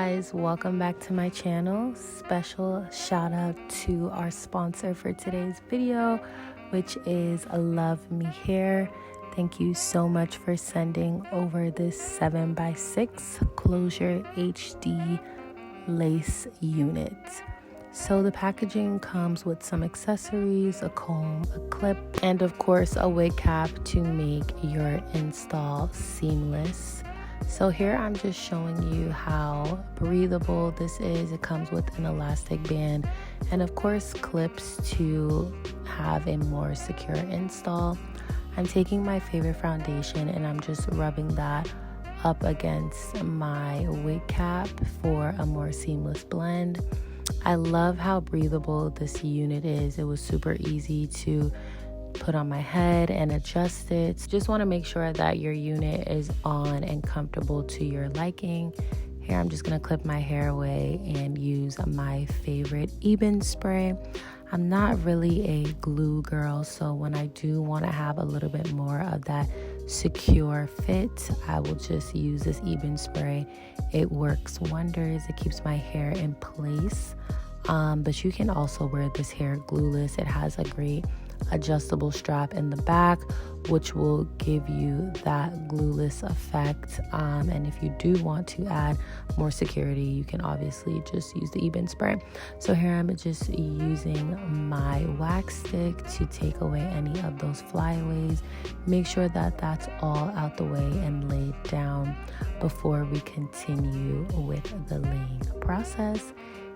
guys, welcome back to my channel. Special shout out to our sponsor for today's video, which is LUVMEHAIR. Thank you so much for sending over this 7x6 closure HD lace unit. So the packaging comes with some accessories, a comb, a clip, and of course a wig cap to make your install seamless. So here I'm just showing you how breathable this is. It comes with an elastic band and of course clips to have a more secure install. I'm taking my favorite foundation and I'm just rubbing that up against my wig cap for a more seamless blend. I love how breathable this unit is. It was super easy to put on my head and adjust it. Just want to make sure that your unit is on and comfortable to your liking. Here I'm just going to clip my hair away and use my favorite Eben spray. I'm not really a glue girl, so when I do want to have a little bit more of that secure fit, I will just use this Eben spray. It works wonders. It keeps my hair in place. But you can also wear this hair glueless. It has a great adjustable strap in the back, which will give you that glueless effect. And if you do want to add more security, you can obviously just use the Eben spray. So here I'm just using my wax stick to take away any of those flyaways. Make sure that that's all out the way and laid down before we continue with the laying process.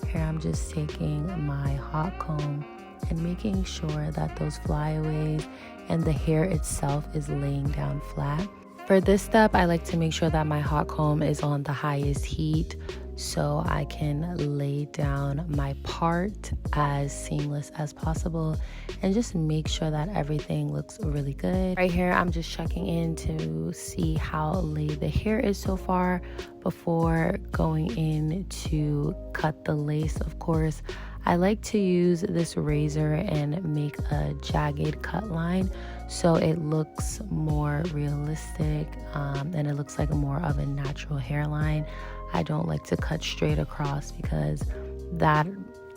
Here I'm just taking my hot comb and making sure that those flyaways and the hair itself is laying down flat. For this step, I like to make sure that my hot comb is on the highest heat so I can lay down my part as seamless as possible and just make sure that everything looks really good. Right here, I'm just checking in to see how laid the hair is so far before going in to cut the lace. Of course, I like to use this razor and make a jagged cut line so it looks more realistic and it looks like more of a natural hairline. I don't like to cut straight across because that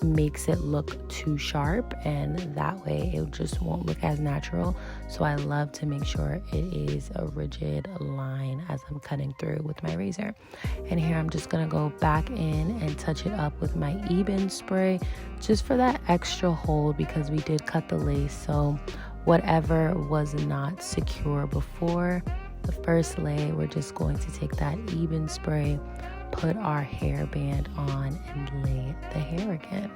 makes it look too sharp and that way it just won't look as natural. So I love to make sure it is a rigid line as I'm cutting through with my razor. And here I'm just gonna go back in and touch it up with my Eben spray just for that extra hold because we did cut the lace, so whatever was not secure before the first lay, we're just going to take that Eben spray, put our hairband on, and lay the hair again.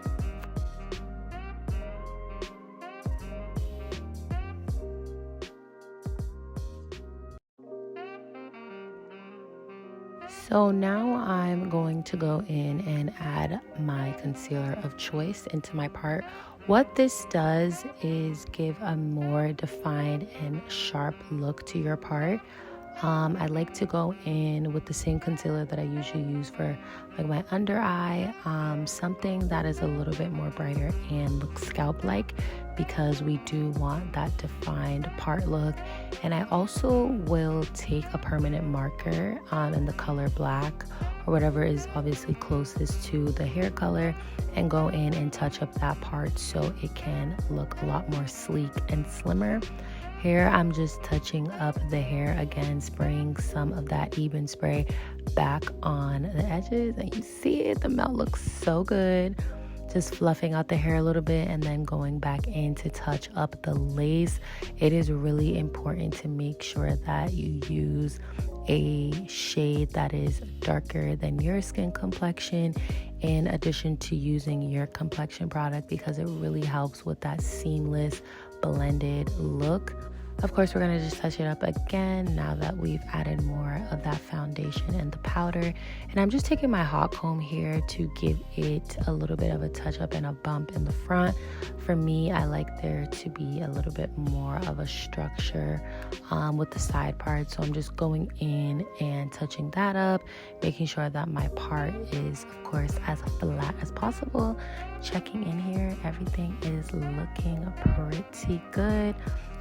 So now I'm going to go in and add my concealer of choice into my part. What this does is give a more defined and sharp look to your part. I like to go in with the same concealer that I usually use for like my under eye, something that is a little bit more brighter and looks scalp-like because we do want that defined part look. And I also will take a permanent marker in the color black or whatever is obviously closest to the hair color and go in and touch up that part so it can look a lot more sleek and slimmer. Here I'm just touching up the hair again, spraying some of that Eben spray back on the edges, and you see it, the melt looks so good. Just fluffing out the hair a little bit and then going back in to touch up the lace. It is really important to make sure that you use a shade that is darker than your skin complexion in addition to using your complexion product because it really helps with that seamless blended look. Of course, we're going to just touch it up again now that we've added more of that foundation and the powder. And I'm just taking my hot comb here to give it a little bit of a touch up and a bump in the front. For me, I like there to be a little bit more of a structure with the side part. So I'm just going in and touching that up, making sure that my part is, of course, as flat as possible. Checking in here, everything is looking pretty good.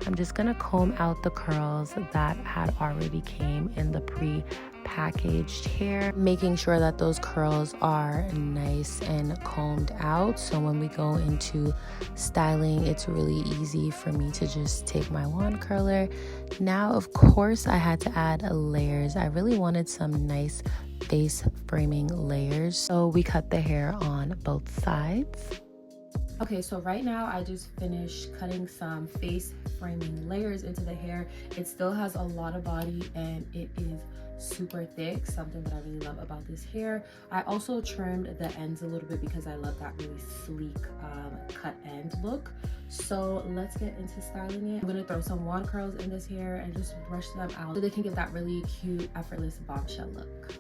I'm just gonna comb out the curls that had already came in the pre packaged hair, making sure that those curls are nice and combed out. So when we go into styling, it's really easy for me to just take my wand curler. Now, of course, I had to add layers. I really wanted some nice face framing layers. So we cut the hair on both sides. Okay, so right now I just finished cutting some face framing layers into the hair. It still has a lot of body and it is super thick, something that I really love about this hair. I also trimmed the ends a little bit because I love that really sleek cut end look. So let's get into styling it. I'm gonna throw some wand curls in this hair and just brush them out so they can get that really cute, effortless bombshell look.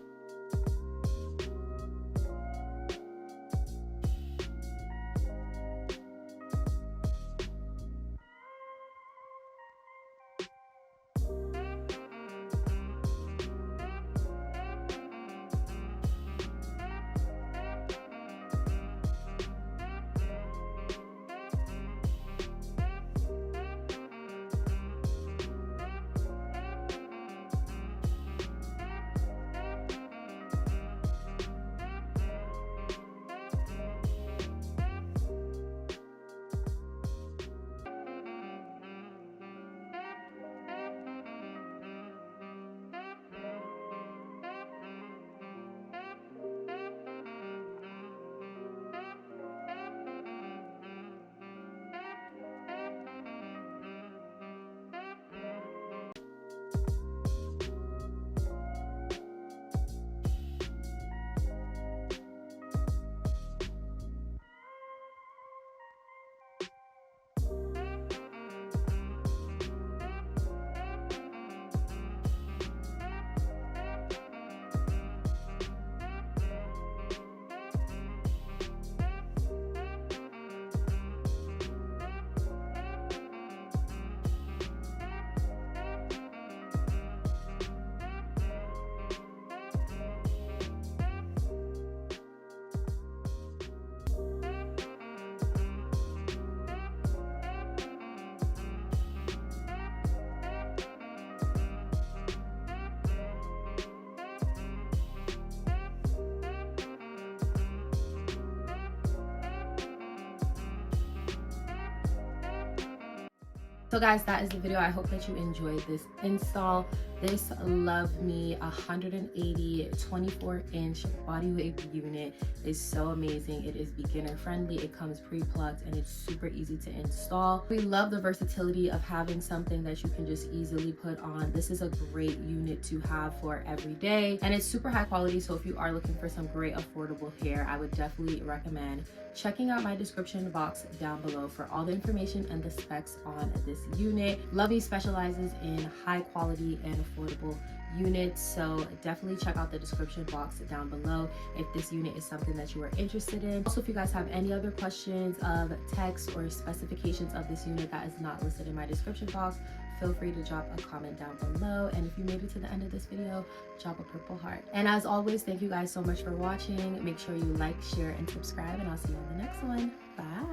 So guys, that is the video. I hope that you enjoyed this install. This LUVME 180 24-inch Bodywave unit is so amazing. It is beginner friendly, it comes pre-plugged, and it's super easy to install. We love the versatility of having something that you can just easily put on. This is a great unit to have for every day, and it's super high quality. So if you are looking for some great affordable hair, I would definitely recommend checking out my description box down below for all the information and the specs on this unit. LUVME specializes in high quality and affordable units, so definitely check out the description box down below if this unit is something that you are interested in. Also, if you guys have any other questions of text or specifications of this unit that is not listed in my description box, feel free to drop a comment down below. And if you made it to the end of this video, drop a purple heart. And as always, thank you guys so much for watching. Make sure you like, share, and subscribe, and I'll see you on the next one. Bye.